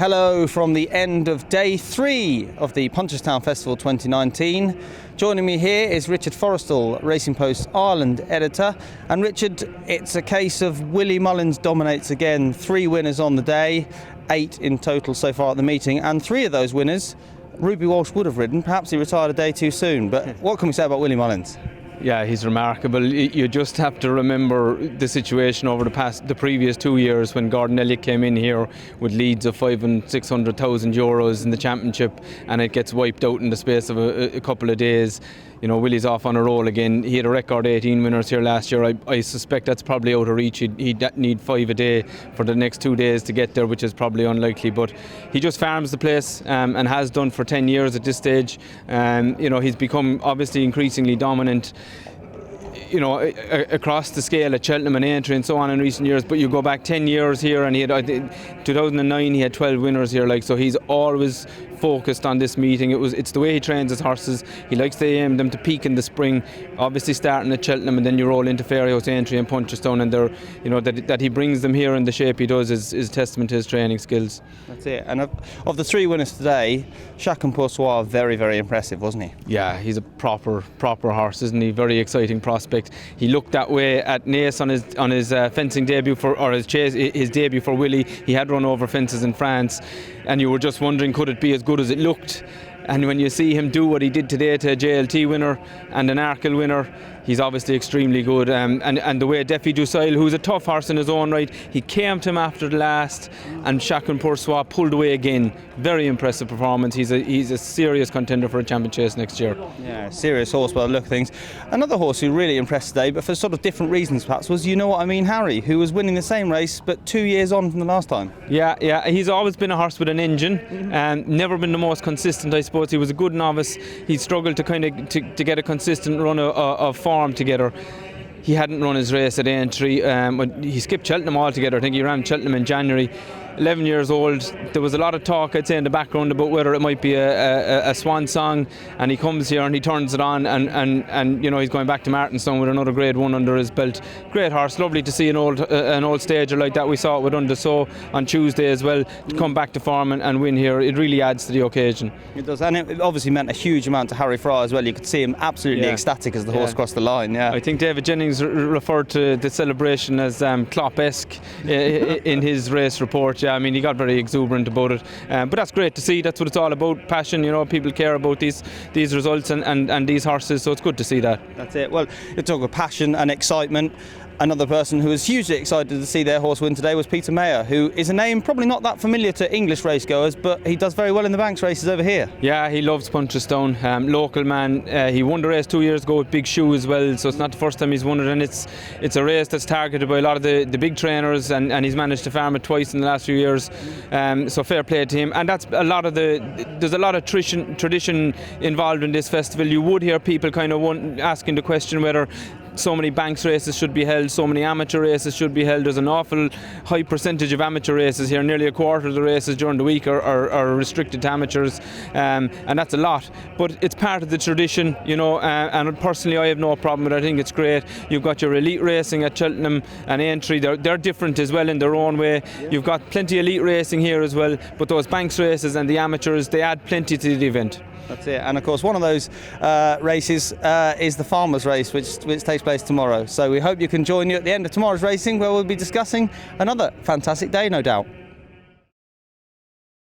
Hello from the end of day 3 of the Punchestown Festival 2019. Joining me here is Richard Forristal, Racing Post Ireland editor. And Richard, it's a case of Willie Mullins dominates again. 3 winners on the day, 8 in total so far at the meeting, and 3 of those winners Ruby Walsh would have ridden. Perhaps he retired a day too soon. But what can we say about Willie Mullins? Yeah, he's remarkable. You just have to remember the situation over the previous 2 years when Gordon Elliott came in here with leads of 500,000 and 600,000 euros in the championship, and it gets wiped out in the space of a couple of days. You know, Willie's off on a roll again. He had a record 18 winners here last year. I suspect that's probably out of reach. He'd need 5 a day for the next 2 days to get there, which is probably unlikely. But he just farms the place and has done for 10 years at this stage. You know, he's become obviously increasingly dominant, you know, across the scale at Cheltenham and Aintree and so on in recent years. But you go back 10 years here, and he had 2009 he had 12 winners here. So he's always focused on this meeting. It's the way he trains his horses. He likes to aim them to peak in the spring, obviously starting at Cheltenham, and then you roll into Fairyhouse, Aintree and Punchestown, and you know that he brings them here in the shape he does is testament to his training skills. That's it. And of the 3 winners today, Chacun Pour Soi, very, very impressive, wasn't he? Yeah, he's a proper horse, isn't he? Very exciting prospect. He looked that way at Nice on his fencing debut his debut for Willie. He had run over fences in France, and you were just wondering, could it be as good as it looked? And when you see him do what he did today to a JLT winner and an Arkle winner, he's obviously extremely good. And the way Defi Dusail, who's a tough horse in his own right, he came to him after the last, and Chacun Pour Soi pulled away again. Very impressive performance. He's a serious contender for a champion chase next year. Yeah, serious horse by the look of things. Another horse who really impressed today, but for sort of different reasons perhaps, was You Know What I Mean Harry, who was winning the same race but 2 years on from the last time. Yeah, he's always been a horse with an engine, and never been the most consistent, I suppose. He was a good novice. He struggled to to get a consistent run of form together. He hadn't run his race at Aintree. He skipped Cheltenham altogether. I think he ran Cheltenham in January. 11 years old. There was a lot of talk, I'd say, in the background about whether it might be a swan song, and he comes here and he turns it on, and you know, he's going back to Martinstown with another Grade 1 under his belt. Great horse. Lovely to see an old stager like that. We saw it with Undersow on Tuesday as well, to come back to form and win here. It really adds to the occasion. It does, and it obviously meant a huge amount to Harry Fry as well. You could see him absolutely ecstatic as the horse crossed the line. Yeah, I think David Jennings referred to the celebration as Klopp-esque in his race report. Yeah, I mean, he got very exuberant about it, but that's great to see. That's what it's all about, passion. You know, people care about these results and these horses, so it's good to see that. That's it. Well, you talk of passion and excitement. Another person who was hugely excited to see their horse win today was Peter Mayer, who is a name probably not that familiar to English racegoers, but he does very well in the Banks races over here. Yeah, he loves Punchestown. Local man. He won the race 2 years ago with Big Shoe as well, so it's not the first time he's won it, and it's a race that's targeted by a lot of the big trainers, and he's managed to farm it twice in the last few years. So fair play to him. And that's there's a lot of tradition involved in this festival. You would hear people kind of asking the question whether so many Banks races should be held, so many amateur races should be held. There's an awful high percentage of amateur races here. Nearly a quarter of the races during the week are restricted to amateurs, and that's a lot. But it's part of the tradition, you know, and personally I have no problem with it. I think it's great. You've got your elite racing at Cheltenham and Aintree. They're different as well in their own way. You've got plenty of elite racing here as well, but those Banks races and the amateurs, they add plenty to the event. That's it. And of course one of those races is the Farmers Race, which takes place tomorrow. So we hope you can join you at the end of tomorrow's racing, where we'll be discussing another fantastic day, no doubt.